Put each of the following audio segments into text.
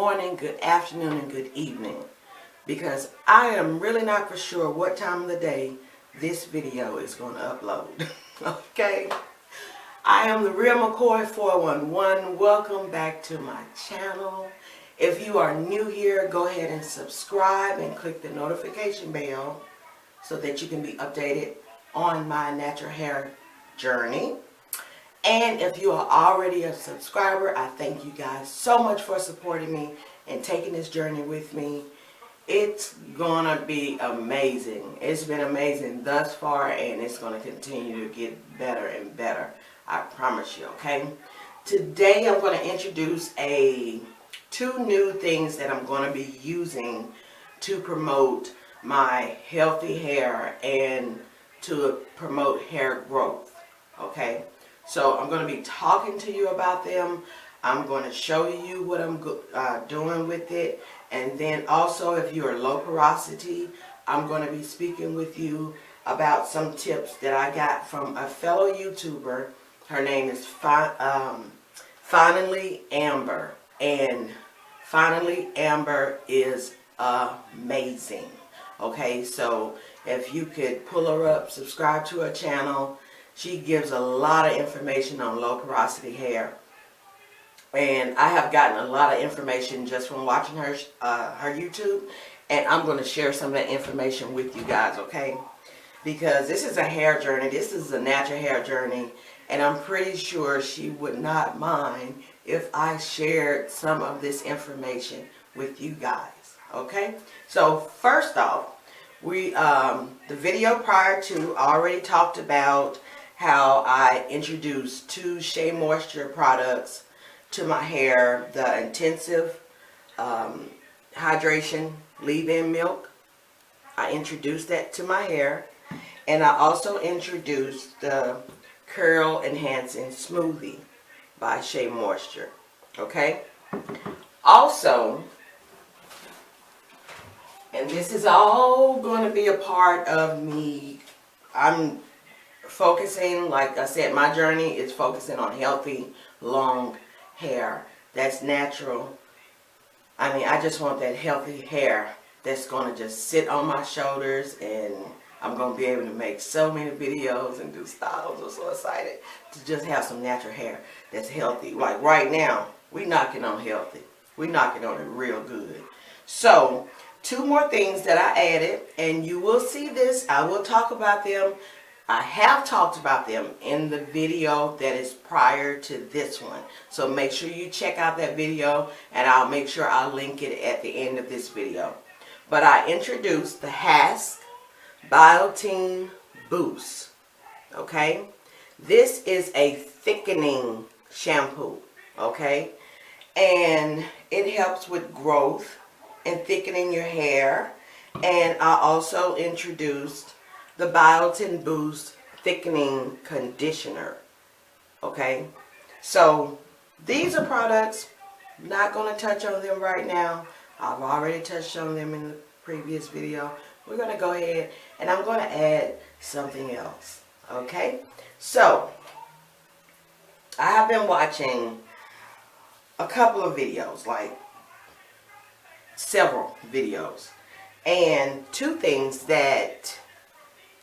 morning, good afternoon, and good evening, because I am really not for sure what time of the day this video is going to upload. Okay? I am the Real McCoy 411. Welcome back to my channel. If you are new here, go ahead and subscribe and click the notification bell so that you can be updated on my natural hair journey. And if you are already a subscriber, I thank you guys so much for supporting me and taking this journey with me. It's gonna be amazing. It's been amazing thus far, and it's gonna continue to get better and better. I promise you, okay? Today I'm gonna introduce two new things that I'm gonna be using to promote my healthy hair and to promote hair growth, okay? So I'm going to be talking to you about them. I'm going to show you what I'm doing with it. And then also, if you are low porosity, I'm going to be speaking with you about some tips that I got from a fellow YouTuber. Her name is Finally Amber. And Finally Amber is amazing. Okay, so if you could pull her up, subscribe to her channel. She gives a lot of information on low porosity hair, and I have gotten a lot of information just from watching her YouTube, and I'm going to share some of that information with you guys, okay? Because this is a hair journey, this is a natural hair journey, and I'm pretty sure she would not mind if I shared some of this information with you guys, okay? So first off, the video prior to already talked about how I introduced two Shea Moisture products to my hair. The Intensive Hydration Leave-In Milk. I introduced that to my hair. And I also introduced the Curl Enhancing Smoothie by Shea Moisture. Okay? Also, and this is all going to be a part of me, I'm focusing, like I said, my journey is focusing on healthy, long hair that's natural. I mean, I just want that healthy hair that's going to just sit on my shoulders, and I'm going to be able to make so many videos and do styles. I'm so excited to just have some natural hair that's healthy. Like right now, we knocking on healthy. We knocking on it real good. So, two more things that I added, and you will see this. I will talk about them. I have talked about them in the video that is prior to this one. So make sure you check out that video, and I'll make sure I'll link it at the end of this video. But I introduced the Hask Biotin Boost. Okay? This is a thickening shampoo. Okay? And it helps with growth and thickening your hair. And I also introduced the Biotin Boost Thickening Conditioner. Okay? So, these are products, not going to touch on them right now. I've already touched on them in the previous video. We're going to go ahead and I'm going to add something else. Okay? So, I have been watching a couple of videos, like several videos. And two things that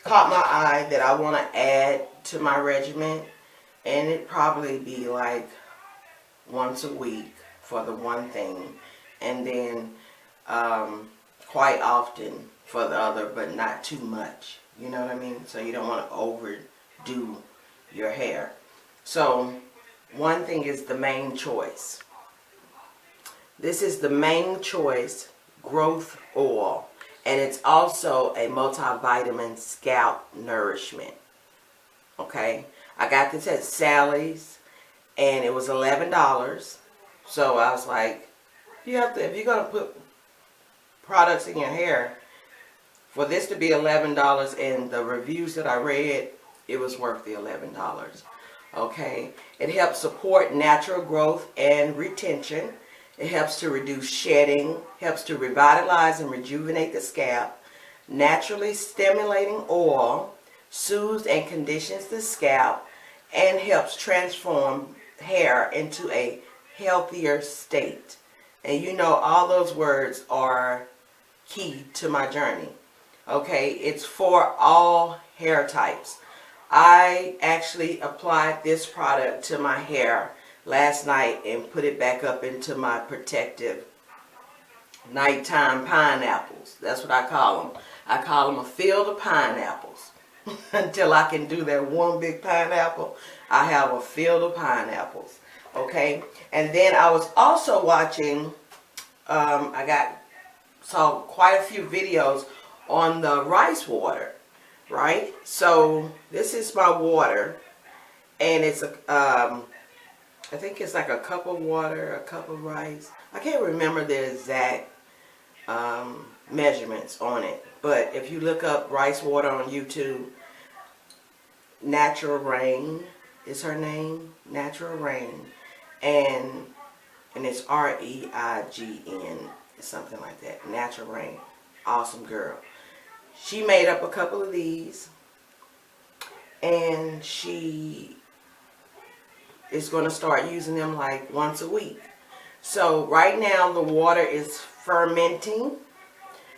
caught my eye that I want to add to my regimen, and it probably be like once a week for the one thing, and then quite often for the other, but not too much. You know what I mean? So you don't want to overdo your hair. So one thing is the Main Choice. This is the Main Choice Growth Oil. And it's also a multivitamin scalp nourishment. Okay? I got this at Sally's, and it was $11. So I was like, if you're going to put products in your hair, for this to be $11, and the reviews that I read, it was worth the $11. Okay? It helps support natural growth and retention. It helps to reduce shedding, helps to revitalize and rejuvenate the scalp, naturally stimulating oil, soothes and conditions the scalp, and helps transform hair into a healthier state. And you know all those words are key to my journey. Okay, it's for all hair types. I actually applied this product to my hair last night and put it back up into my protective nighttime pineapples. That's what I call them. I call them a field of pineapples. Until I can do that one big pineapple, I have a field of pineapples. Okay, and then I was also watching, saw quite a few videos on the rice water, right? So this is my water, and it's I think it's like a cup of water, a cup of rice. I can't remember the exact measurements on it, but if you look up rice water on YouTube, Natural Rain is her name, Natural Rain, and it's R-E-I-G-N, something like that. Natural Rain, awesome girl. She made up a couple of these, and she is going to start using them like once a week. So right now the water is fermenting.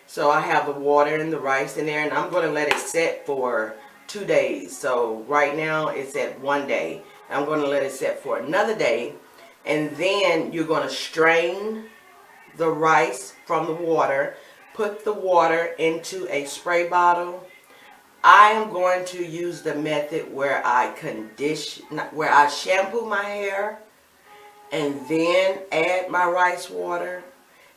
So I have the water and the rice in there, and I'm going to let it set for 2 days. So right now it's at 1 day. I'm going to let it set for another day, and then you're going to strain the rice from the water, put the water into a spray bottle. I am going to use the method where I shampoo my hair and then add my rice water,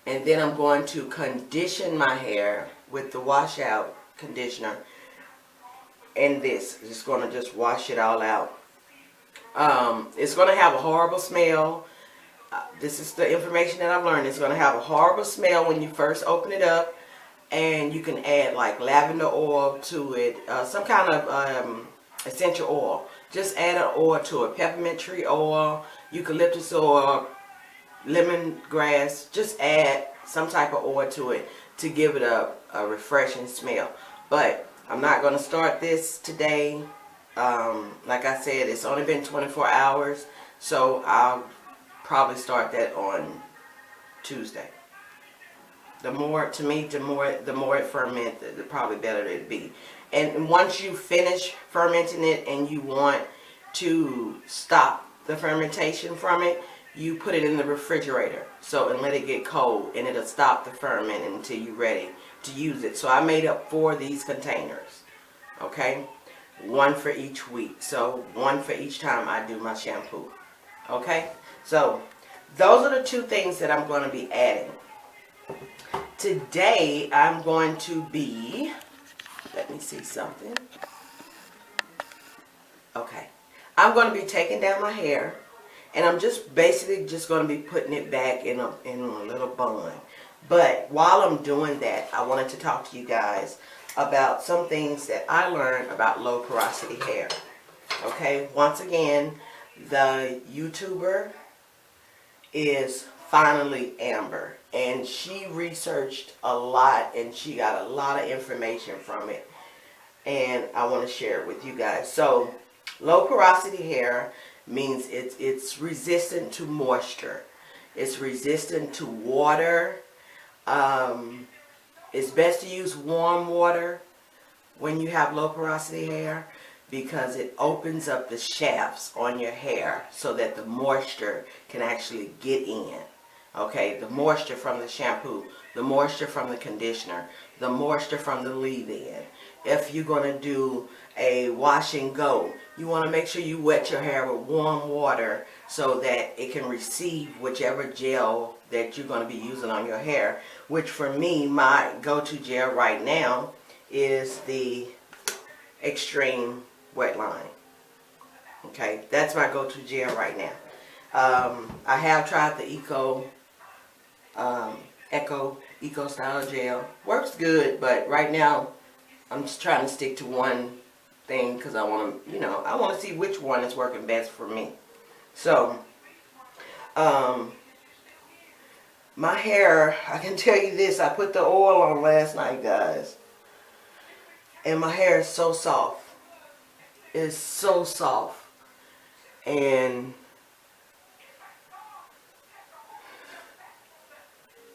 and then I'm going to condition my hair with the washout conditioner. And this is going to just wash it all out. It's going to have a horrible smell. This is the information that I've learned. It's going to have a horrible smell when you first open it up. And you can add like lavender oil to it, some kind of essential oil. Just add an oil to it, peppermint tree oil, eucalyptus oil, lemongrass. Just add some type of oil to it to give it a refreshing smell. But I'm not going to start this today. Like I said, it's only been 24 hours, so I'll probably start that on Tuesday. The more it ferments, the probably better it'd be. And once you finish fermenting it and you want to stop the fermentation from it, you put it in the refrigerator and let it get cold, and it'll stop the ferment until you're ready to use it. So I made up 4 of these containers. Okay, 1 for each week. So 1 for each time I do my shampoo. Okay, so those are the 2 things that I'm going to be adding. Today I'm going to be, let me see something. Okay, I'm going to be taking down my hair, and I'm just basically just going to be putting it back in a little bun. But while I'm doing that, I wanted to talk to you guys about some things that I learned about low porosity hair. Okay, once again, the YouTuber is Finally Amber, and she researched a lot and she got a lot of information from it, and I want to share it with you guys. So low porosity hair means it's resistant to moisture, it's resistant to water. It's best to use warm water when you have low porosity hair, because it opens up the shafts on your hair so that the moisture can actually get in. Okay, the moisture from the shampoo, the moisture from the conditioner, the moisture from the leave-in. If you're going to do a wash and go, you want to make sure you wet your hair with warm water so that it can receive whichever gel that you're going to be using on your hair. Which for me, my go-to gel right now is the Extreme Wet Line. Okay, that's my go-to gel right now. I have tried the Eco Style Gel. Works good, but right now I'm just trying to stick to one thing because I want to, I want to see which one is working best for me. So, my hair, I can tell you this, I put the oil on last night, guys, and my hair is so soft. It's so soft, and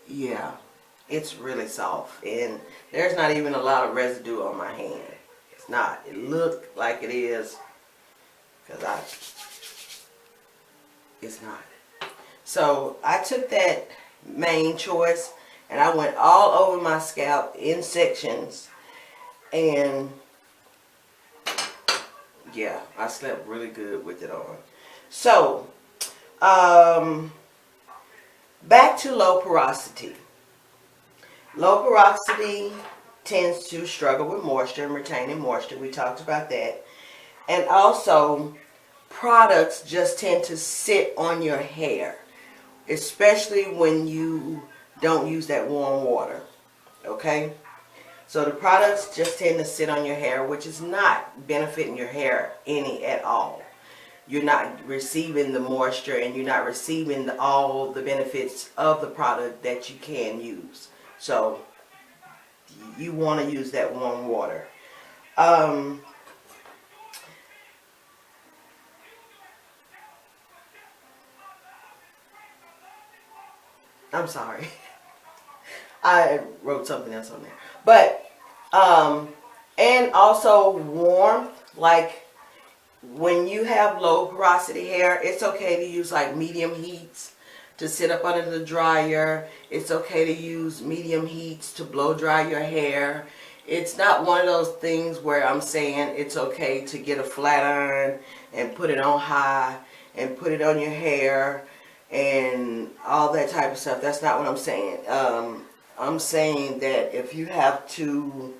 yeah, it's really soft, and there's not even a lot of residue on my hand. It's not. It looked like it is, because it's not. So I took that main choice and I went all over my scalp in sections, and yeah, I slept really good with it on. So back to low porosity. Low porosity tends to struggle with moisture and retaining moisture. We talked about that. And also, products just tend to sit on your hair, especially when you don't use that warm water. Okay? So the products just tend to sit on your hair, which is not benefiting your hair any at all. You're not receiving the moisture, and you're not receiving all the benefits of the product that you can use. So you want to use that warm water. I'm sorry. I wrote something else on there. But, and also warmth, like when you have low porosity hair, it's okay to use like medium heats to sit up under the dryer. It's okay to use medium heats to blow dry your hair. It's not one of those things where I'm saying it's okay to get a flat iron and put it on high and put it on your hair and all that type of stuff. That's not what I'm saying. I'm saying that if you have to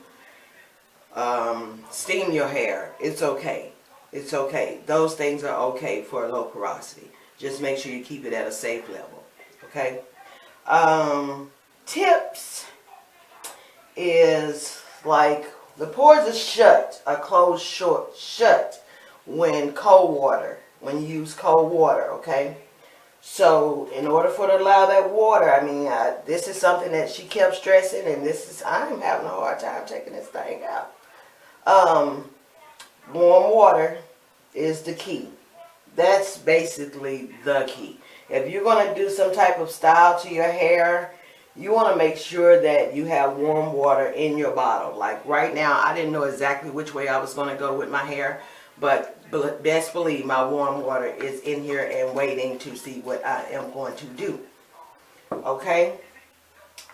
steam your hair, it's okay. It's okay. Those things are okay for low porosity. Just make sure you keep it at a safe level. Okay? Tips is like the pores are closed shut when when you use cold water. Okay? So in order for to allow that water, I mean, this is something that she kept stressing, and I'm having a hard time taking this thing out. Warm water is the key. That's basically the key. If you're going to do some type of style to your hair, you want to make sure that you have warm water in your bottle. Like right now, I didn't know exactly which way I was going to go with my hair, but best believe my warm water is in here and waiting to see what I am going to do. Okay?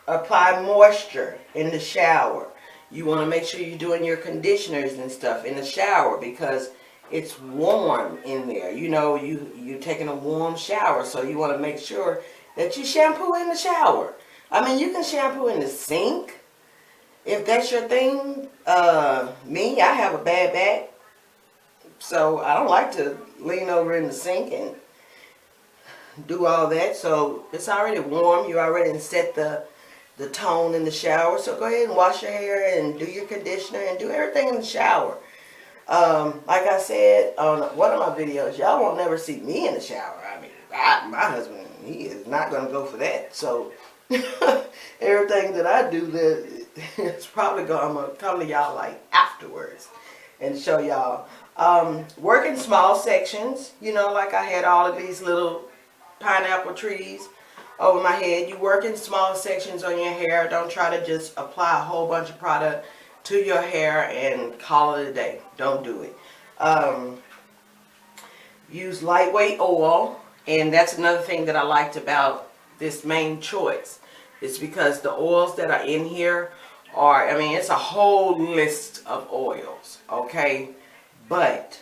Apply moisture in the shower. You want to make sure you're doing your conditioners and stuff in the shower, because it's warm in there. You know, you're taking a warm shower, so you want to make sure that you shampoo in the shower. I mean, you can shampoo in the sink if that's your thing. Me, I have a bad back, so I don't like to lean over in the sink and do all that. So it's already warm. You already set the tone in the shower. So go ahead and wash your hair and do your conditioner and do everything in the shower. Like I said on one of my videos, y'all won't never see me in the shower. I mean, my husband, he is not going to go for that. So everything that I do, it's probably I'm going to come to y'all like afterwards and show y'all. Work in small sections. You know, like I had all of these little pineapple trees over my head. You work in small sections on your hair. Don't try to just apply a whole bunch of product to your hair and call it a day. Don't do it. Use lightweight oil, and that's another thing that I liked about this main choice. It's because the oils that are in here are, I mean, it's a whole list of oils, okay? But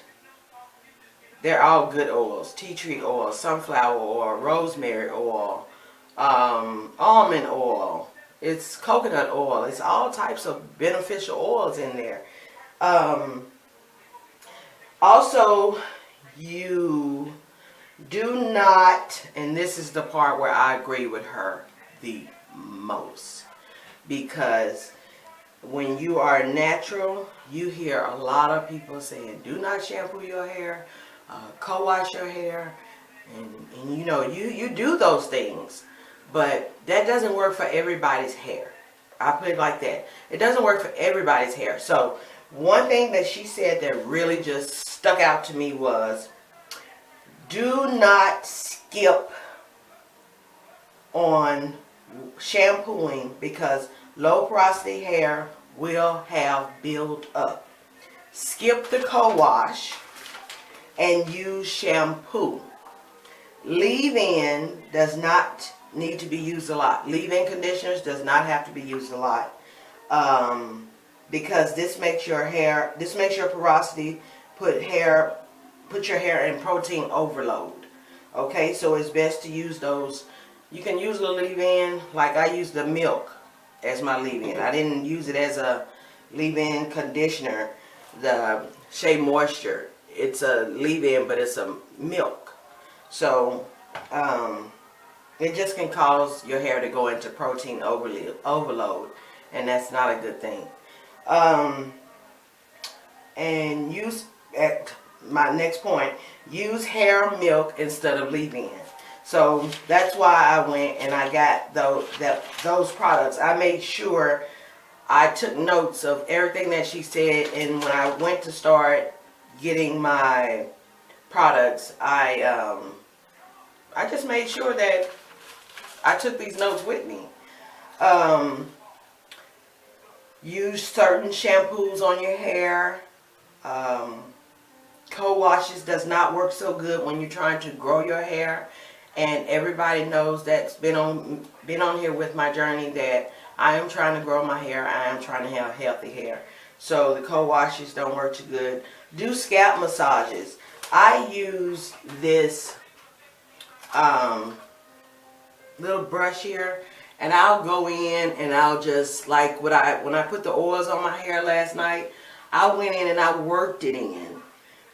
they're all good oils. Tea tree oil, sunflower oil, rosemary oil, almond oil. It's coconut oil. It's all types of beneficial oils in there. Also, you do not, and this is the part where I agree with her the most, because when you are natural, you hear a lot of people saying, do not shampoo your hair, co-wash your hair, and you know, you do those things. But that doesn't work for everybody's hair. I put it like that. It doesn't work for everybody's hair. So one thing that she said that really just stuck out to me was, do not skip on shampooing, because low porosity hair will have build up. Skip the co-wash and use shampoo. Leave-in does not need to be used a lot. Leave-in conditioners does not have to be used a lot, because this makes your porosity put your hair in protein overload. Okay, so it's best to use those. You can use a leave-in, like I use the milk as my leave-in. I didn't use it as a leave-in conditioner, the Shea Moisture. It's a leave-in, but it's a milk. So it just can cause your hair to go into protein overload, and that's not a good thing. And use, at my next point, use hair milk instead of leave-in. So that's why I went and I got those products. I made sure I took notes of everything that she said, and when I went to start getting my products, I just made sure that I took these notes with me. Use certain shampoos on your hair. Co-washes does not work so good when you're trying to grow your hair, and everybody knows that's been on here with my journey that I am trying to grow my hair. I am trying to have healthy hair, so the co-washes don't work too good. Do scalp massages. I use this little brush here, and I'll go in and I'll just, like when I put the oils on my hair last night, I went in and I worked it in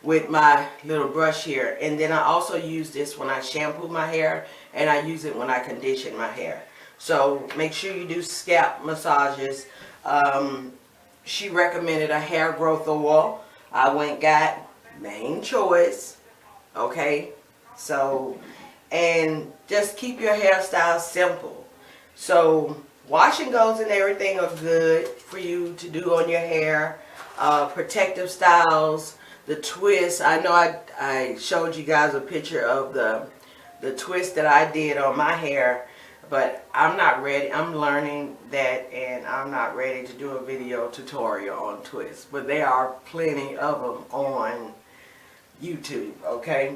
with my little brush here. And then I also use this when I shampoo my hair, and I use it when I condition my hair. So make sure you do scalp massages. She recommended a hair growth oil. I went and got Main Choice. Okay, so, and just keep your hairstyle simple. So wash and goes and everything are good for you to do on your hair. Protective styles, the twist. I know I showed you guys a picture of the twist that I did on my hair, but I'm not ready. I'm learning that, and I'm not ready to do a video tutorial on twists, but there are plenty of them on YouTube. Okay,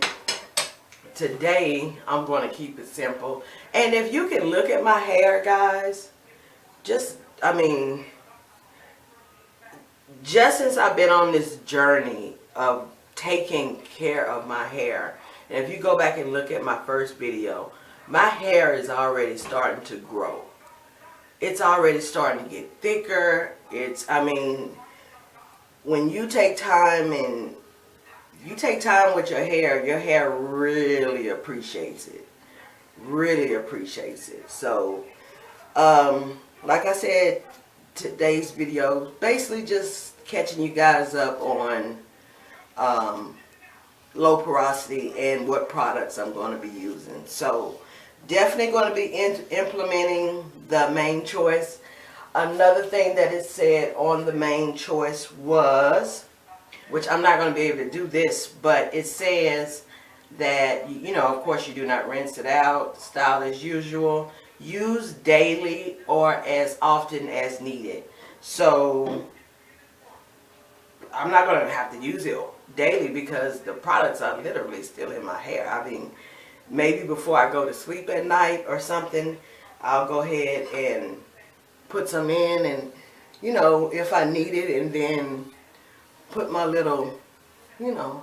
today I'm going to keep it simple. And if you can look at my hair, guys, just since I've been on this journey of taking care of my hair, and if you go back and look at my first video, my hair is already starting to grow. It's already starting to get thicker. When you take time and you take time with your hair really appreciates it. Really appreciates it. So, like I said, today's video basically just catching you guys up on low porosity and what products I'm going to be using. So definitely going to be implementing the Main Choice. Another thing that it said on the Main Choice was, which I'm not going to be able to do this, but it says that, you know, of course you do not rinse it out, style as usual, use daily or as often as needed. So I'm not going to have to use it daily because the products are literally still in my hair. I mean, maybe before I go to sleep at night or something, I'll go ahead and put some in, and, you know, if I need it, and then put my little, you know,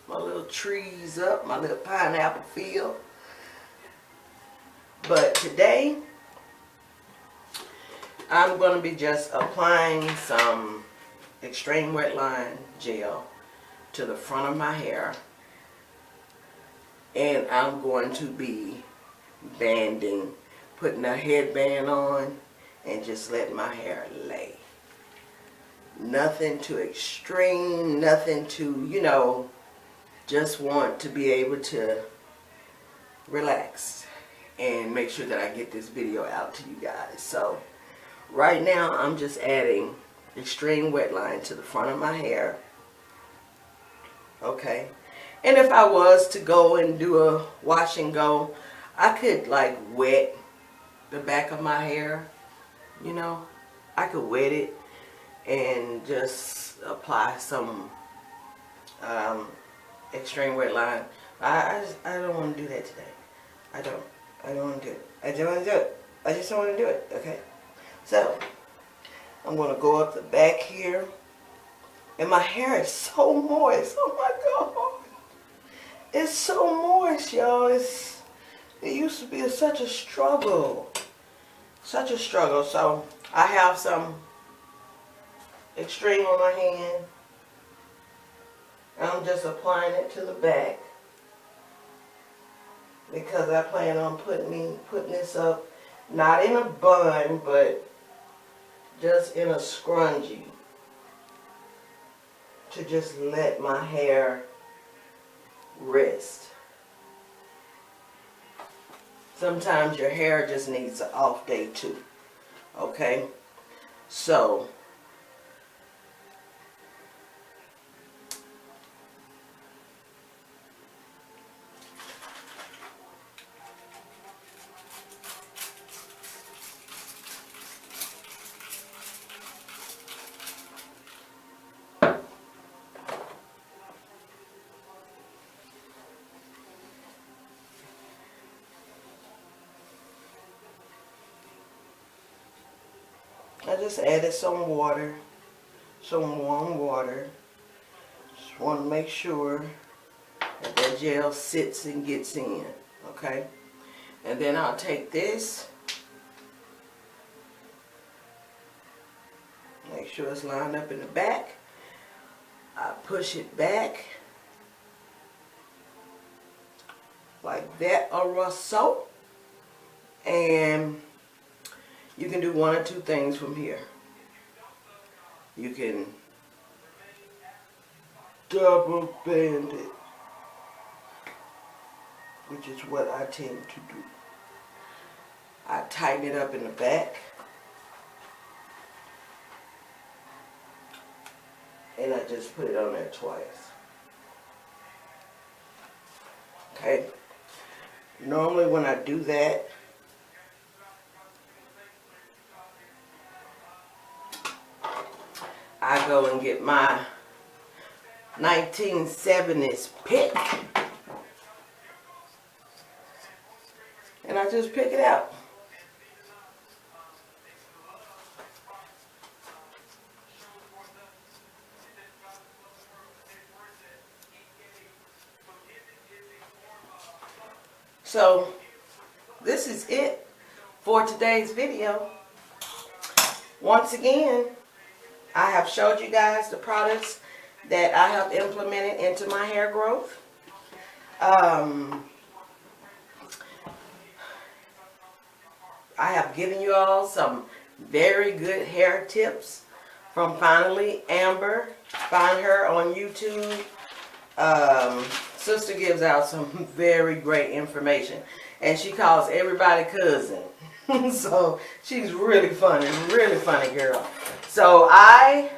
my little trees up, my little pineapple field. But today, I'm going to be just applying some extreme wetline gel to the front of my hair, and I'm going to be banding, putting a headband on, and just let my hair lay. Nothing too extreme, nothing too, you know, just want to be able to relax and make sure that I get this video out to you guys. So right now I'm just adding extreme wetline to the front of my hair. Okay, and if I was to go and do a wash and go, I could like wet the back of my hair, you know, I could wet it and just apply some extreme wet line. I don't want to do that today. I don't want to do it. I don't want to do it. I just don't want to do it. Okay. So I'm going to go up the back here, and my hair is so moist. Oh my God, it's so moist, y'all. It used to be such a struggle, such a struggle. So I have some extreme on my hand. I'm just applying it to the back because I plan on putting this up, not in a bun, but just in a scrunchie, to just let my hair rest. Sometimes your hair just needs an off day too. Okay? So I just added some water, some warm water. Just want to make sure that that gel sits and gets in, okay? And then I'll take this, make sure it's lined up in the back. I push it back like that or so, and you can do one or two things from here. You can double bend it, which is what I tend to do. I tighten it up in the back, and I just put it on there twice. Okay? Normally when I do that, I go and get my 1970s pick, and I just pick it out. So this is it for today's video. Once again, I have showed you guys the products that I have implemented into my hair growth. I have given you all some very good hair tips from Finally Amber. Find her on YouTube. Sister gives out some very great information, and she calls everybody cousin. So she's really funny girl. So I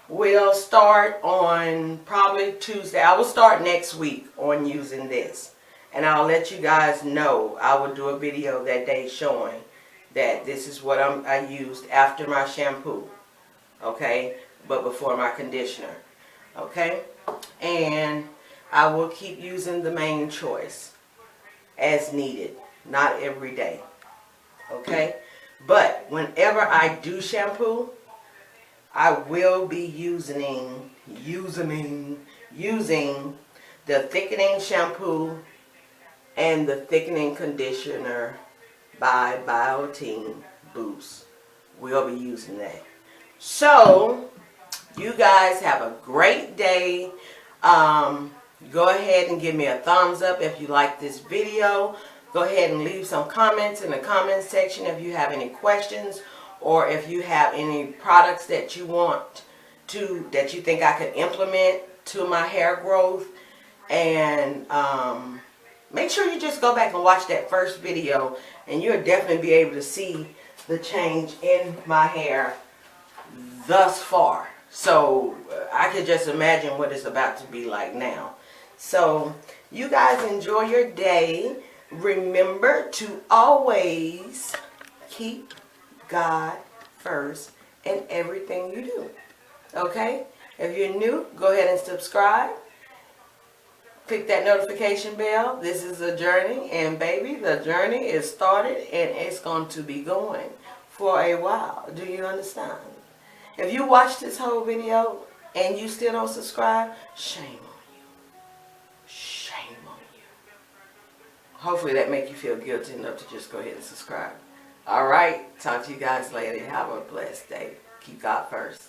will start on probably Tuesday. I will start next week on using this, and I'll let you guys know. I will do a video that day showing that this is what I used after my shampoo, okay, but before my conditioner, okay. And I will keep using the main choice as needed, not every day, okay. But whenever I do shampoo, I will be using the thickening shampoo and the thickening conditioner by Biotin Boost. We'll be using that. So you guys have a great day. Go ahead and give me a thumbs up if you like this video. Go ahead and leave some comments in the comment section if you have any questions, or if you have any products that you want to, that you think I could implement to my hair growth. And make sure you just go back and watch that first video, and you'll definitely be able to see the change in my hair thus far. So I can just imagine what it's about to be like now. So you guys enjoy your day. Remember to always keep God first in everything you do. Okay? If you're new, go ahead and subscribe. Click that notification bell. This is a journey, and baby, the journey is started and it's going to be going for a while. Do you understand? If you watch this whole video and you still don't subscribe, shame on you. Shame on you. Hopefully that make you feel guilty enough to just go ahead and subscribe. Alright, talk to you guys later. Have a blessed day. Keep God first.